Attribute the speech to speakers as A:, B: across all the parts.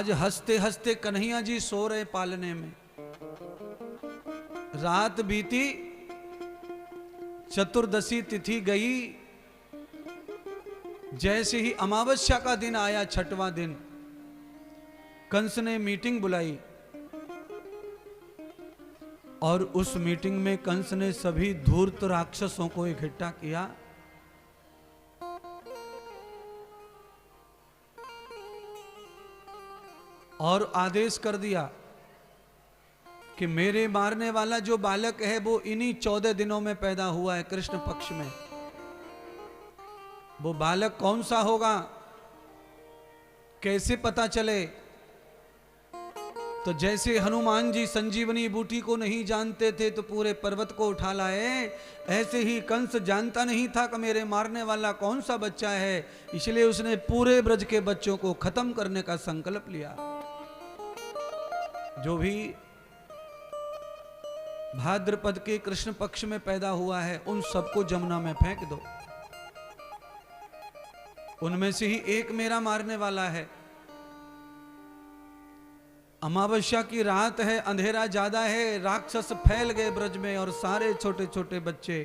A: आज हंसते हंसते कन्हैया जी सो रहे पालने में। रात बीती, चतुर्दशी तिथि गई, जैसे ही अमावस्या का दिन आया, छठवां दिन, कंस ने मीटिंग बुलाई और उस मीटिंग में कंस ने सभी धूर्त राक्षसों को इकट्ठा किया और आदेश कर दिया कि मेरे मारने वाला जो बालक है वो इन्हीं 14 दिनों में पैदा हुआ है, कृष्ण पक्ष में। वो बालक कौन सा होगा, कैसे पता चले? तो जैसे हनुमान जी संजीवनी बूटी को नहीं जानते थे तो पूरे पर्वत को उठा लाए, ऐसे ही कंस जानता नहीं था कि मेरे मारने वाला कौन सा बच्चा है, इसलिए उसने पूरे ब्रज के बच्चों को खत्म करने का संकल्प लिया। जो भी भाद्रपद के कृष्ण पक्ष में पैदा हुआ है उन सबको जमुना में फेंक दो। उनमें से ही एक मेरा मारने वाला है। अमावस्या की रात है, अंधेरा ज्यादा है, राक्षस फैल गए ब्रज में और सारे छोटे छोटे बच्चे,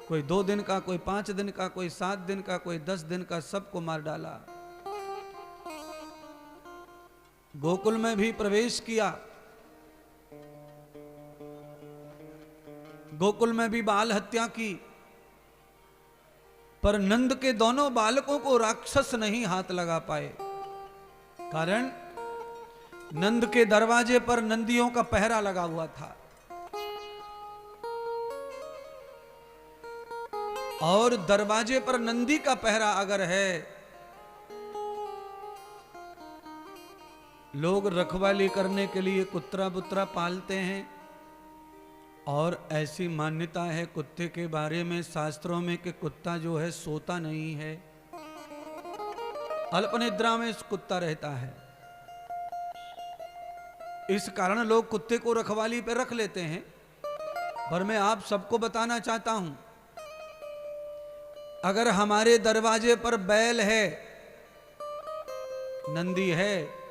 A: कोई 2 दिन का, कोई 5 दिन का, कोई 7 दिन का, कोई 10 दिन का, सबको मार डाला। गोकुल में भी प्रवेश किया, गोकुल में भी बाल हत्या की, पर नंद के दोनों बालकों को राक्षस नहीं हाथ लगा पाए। कारण नंद के दरवाजे पर नंदियों का पहरा लगा हुआ था और दरवाजे पर नंदी का पहरा अगर है, लोग रखवाली करने के लिए कुत्ता बुत्रा पालते हैं और ऐसी मान्यता है कुत्ते के बारे में शास्त्रों में कि कुत्ता जो है सोता नहीं है, अल्पनिद्रा में कुत्ता रहता है। इस कारण लोग कुत्ते को रखवाली पे रख लेते हैं। पर मैं आप सबको बताना चाहता हूं, अगर हमारे दरवाजे पर बैल है, नंदी है,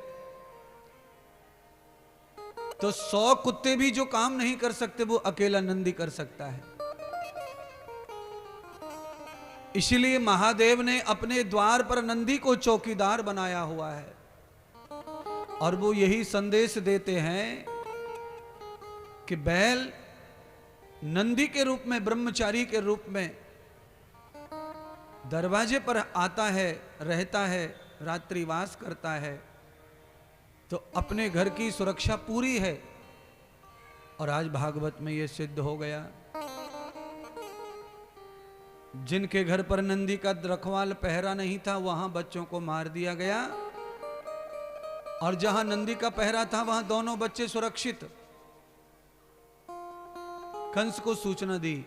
A: तो 100 कुत्ते भी जो काम नहीं कर सकते वो अकेला नंदी कर सकता है। इसलिए महादेव ने अपने द्वार पर नंदी को चौकीदार बनाया हुआ है और वो यही संदेश देते हैं कि बैल नंदी के रूप में, ब्रह्मचारी के रूप में दरवाजे पर आता है, रहता है, रात्रिवास करता है, तो अपने घर की सुरक्षा पूरी है। और आज भागवत में यह सिद्ध हो गया। जिनके घर पर नंदी का रखवाल पहरा नहीं था वहां बच्चों को मार दिया गया और जहां नंदी का पहरा था वहां दोनों बच्चे सुरक्षित। कंस को सूचना दी,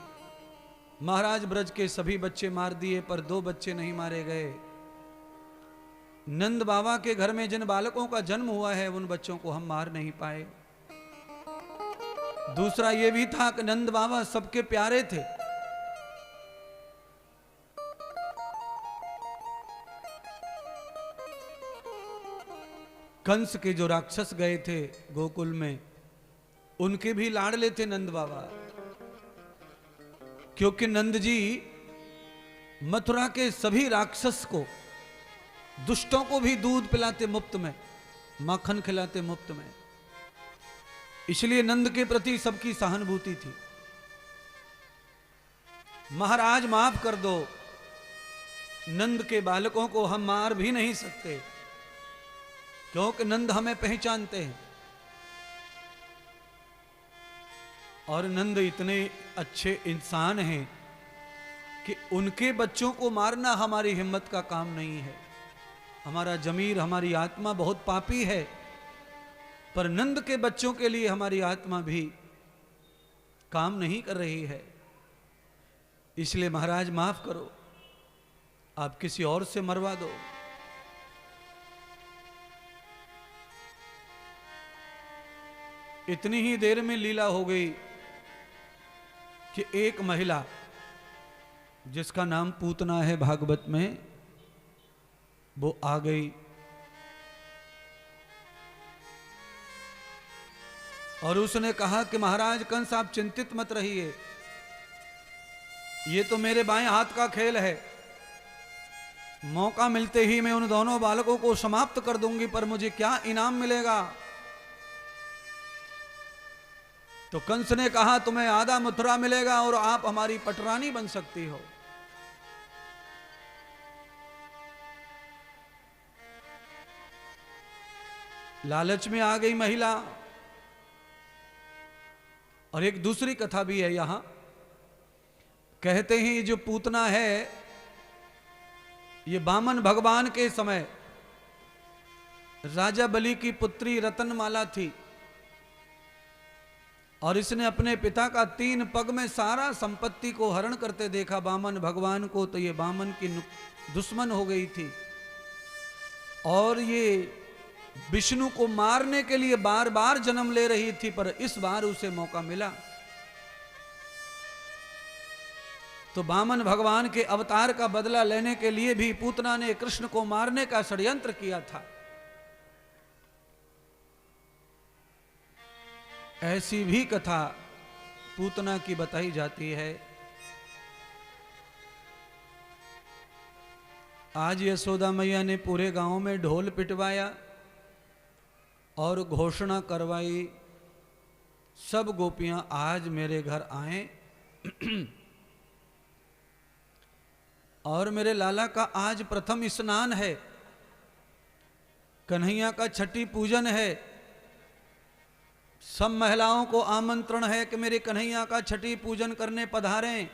A: महाराज ब्रज के सभी बच्चे मार दिए पर 2 बच्चे नहीं मारे गए। नंद बाबा के घर में जिन बालकों का जन्म हुआ है उन बच्चों को हम मार नहीं पाए। दूसरा यह भी था कि नंद बाबा सबके प्यारे थे। कंस के जो राक्षस गए थे गोकुल में, उनके भी लाडले थे नंद बाबा, क्योंकि नंद जी मथुरा के सभी राक्षस को, दुष्टों को भी दूध पिलाते मुफ्त में, माखन खिलाते मुफ्त में। इसलिए नंद के प्रति सबकी सहानुभूति थी। महाराज माफ कर दो, नंद के बालकों को हम मार भी नहीं सकते क्योंकि नंद हमें पहचानते हैं और नंद इतने अच्छे इंसान हैं कि उनके बच्चों को मारना हमारी हिम्मत का काम नहीं है। हमारा जमीर, हमारी आत्मा बहुत पापी है, पर नंद के बच्चों के लिए हमारी आत्मा भी काम नहीं कर रही है। इसलिए महाराज माफ करो, आप किसी और से मरवा दो। इतनी ही देर में लीला हो गई कि एक महिला जिसका नाम पूतना है भागवत में, वो आ गई और उसने कहा कि महाराज कंस आप चिंतित मत रहिए, ये तो मेरे बाएं हाथ का खेल है, मौका मिलते ही मैं उन दोनों बालकों को समाप्त कर दूंगी, पर मुझे क्या इनाम मिलेगा। तो कंस ने कहा तुम्हें आधा मथुरा मिलेगा और आप हमारी पटरानी बन सकती हो। लालच में आ गई महिला। और एक दूसरी कथा भी है यहां, कहते हैं जो पूतना है ये वामन भगवान के समय राजा बलि की पुत्री रतनमाला थी, और इसने अपने पिता का 3 पग में सारा संपत्ति को हरण करते देखा वामन भगवान को, तो ये वामन की दुश्मन हो गई थी और ये विष्णु को मारने के लिए बार बार जन्म ले रही थी, पर इस बार उसे मौका मिला। तो वामन भगवान के अवतार का बदला लेने के लिए भी पूतना ने कृष्ण को मारने का षड्यंत्र किया था। ऐसी भी कथा पूतना की बताई जाती है। आज यशोदा मैया ने पूरे गांव में ढोल पिटवाया और घोषणा करवाई, सब गोपियां आज मेरे घर आए और मेरे लाला का आज प्रथम स्नान है, कन्हैया का छठी पूजन है। सब महिलाओं को आमंत्रण है कि मेरे कन्हैया का छठी पूजन करने पधारें।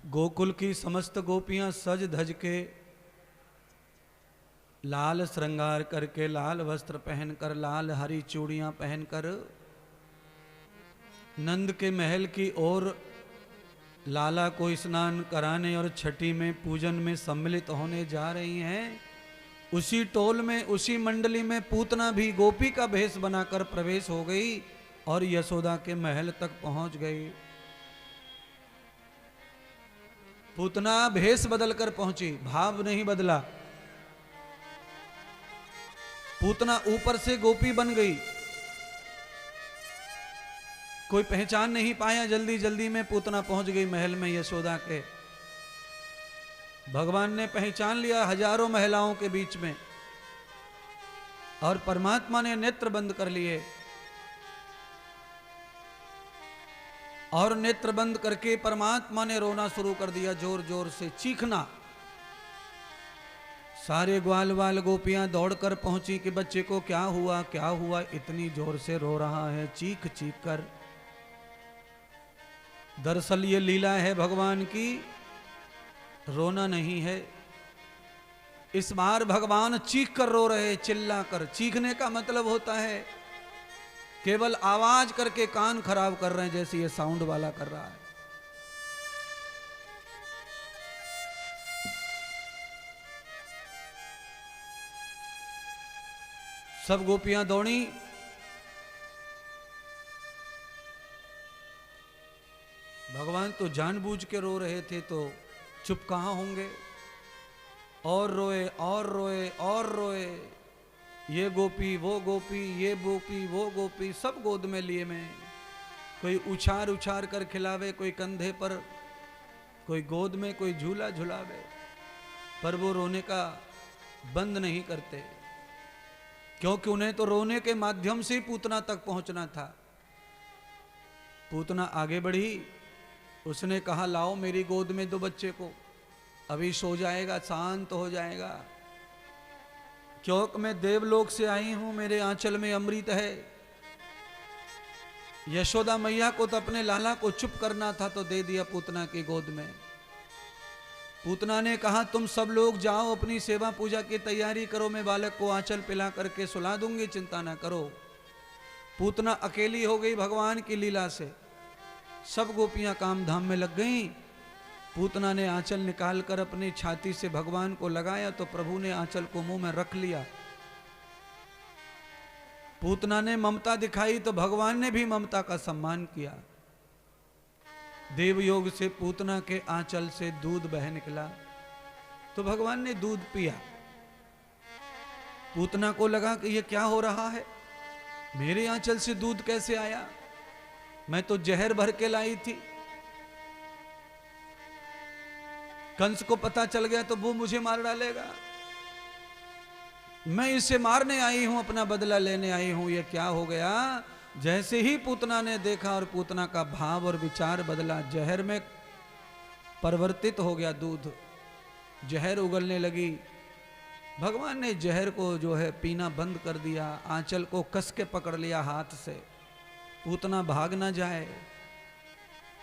A: गोकुल की समस्त गोपियां सज धज के, लाल श्रृंगार करके, लाल वस्त्र पहनकर, लाल हरी चूड़ियां पहनकर नंद के महल की ओर लाला को स्नान कराने और छठी में पूजन में सम्मिलित होने जा रही हैं। उसी टोल में, उसी मंडली में पूतना भी गोपी का भेष बनाकर प्रवेश हो गई और यशोदा के महल तक पहुंच गई। पूतना भेष बदलकर पहुंची, भाव नहीं बदला। पूतना ऊपर से गोपी बन गई, कोई पहचान नहीं पाया। जल्दी जल्दी में पूतना पहुंच गई महल में यशोदा के। भगवान ने पहचान लिया हजारों महिलाओं के बीच में, और परमात्मा ने नेत्र बंद कर लिए, और नेत्र बंद करके परमात्मा ने रोना शुरू कर दिया, जोर जोर से चीखना। सारे ग्वाल वाल गोपियां दौड़कर पहुंची कि बच्चे को क्या हुआ, क्या हुआ, इतनी जोर से रो रहा है, चीख चीख कर। दरअसल ये लीला है भगवान की, रोना नहीं है। इस बार भगवान चीख कर रो रहे, चिल्ला कर। चीखने का मतलब होता है केवल आवाज करके कान खराब कर रहे हैं, जैसे ये साउंड वाला कर रहा है। सब गोपियां दौड़ी, भगवान तो जानबूझ के रो रहे थे, तो चुप कहाँ होंगे। और रोए और रोए और रोए, ये गोपी वो गोपी, ये गोपी वो गोपी, सब गोद में लिए में। कोई उछार उछार कर खिलावे, कोई कंधे पर, कोई गोद में, कोई झूला झुलावे, पर वो रोने का बंद नहीं करते, क्योंकि उन्हें तो रोने के माध्यम से पूतना तक पहुंचना था। पूतना आगे बढ़ी, उसने कहा लाओ मेरी गोद में दो बच्चे को, अभी सो जाएगा, शांत हो जाएगा, क्योंकि मैं देवलोक से आई हूं, मेरे आंचल में अमृत है। यशोदा मैया को तो अपने लाला को चुप करना था, तो दे दिया पूतना की गोद में। पूतना ने कहा तुम सब लोग जाओ, अपनी सेवा पूजा की तैयारी करो, मैं बालक को आंचल पिला करके सुला दूंगी, चिंता ना करो। पूतना अकेली हो गई भगवान की लीला से। सब गोपियां काम धाम में लग गईं। पूतना ने आंचल निकालकर अपनी छाती से भगवान को लगाया, तो प्रभु ने आंचल को मुंह में रख लिया। पूतना ने ममता दिखाई, तो भगवान ने भी ममता का सम्मान किया। देवयोग से पूतना के आंचल से दूध बह निकला, तो भगवान ने दूध पिया। पूतना को लगा कि ये क्या हो रहा है, मेरे आंचल से दूध कैसे आया, मैं तो जहर भर के लाई थी। कंस को पता चल गया तो वो मुझे मार डालेगा, मैं इसे मारने आई हूं, अपना बदला लेने आई हूं, ये क्या हो गया। जैसे ही पूतना ने देखा और पूतना का भाव और विचार बदला, जहर में परिवर्तित हो गया दूध, जहर उगलने लगी। भगवान ने जहर को जो है पीना बंद कर दिया, आंचल को कस के पकड़ लिया हाथ से, पूतना भाग ना जाए।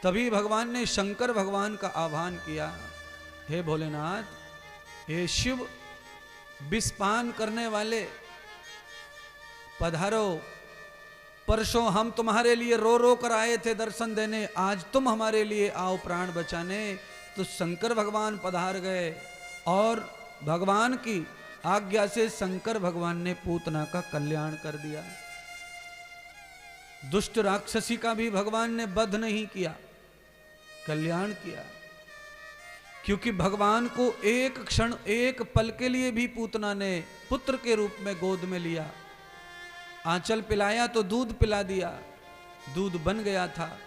A: तभी भगवान ने शंकर भगवान का आह्वान किया, हे भोलेनाथ, हे शिव, विषपान करने वाले पधारो। परसों हम तुम्हारे लिए रो रो कर आए थे दर्शन देने, आज तुम हमारे लिए आओ प्राण बचाने। तो शंकर भगवान पधार गए और भगवान की आज्ञा से शंकर भगवान ने पूतना का कल्याण कर दिया। दुष्ट राक्षसी का भी भगवान ने वध नहीं किया, कल्याण किया। क्योंकि भगवान को एक क्षण, एक पल के लिए भी पूतना ने पुत्र के रूप में गोद में लिया, आंचल पिलाया तो दूध पिला दिया, दूध बन गया था।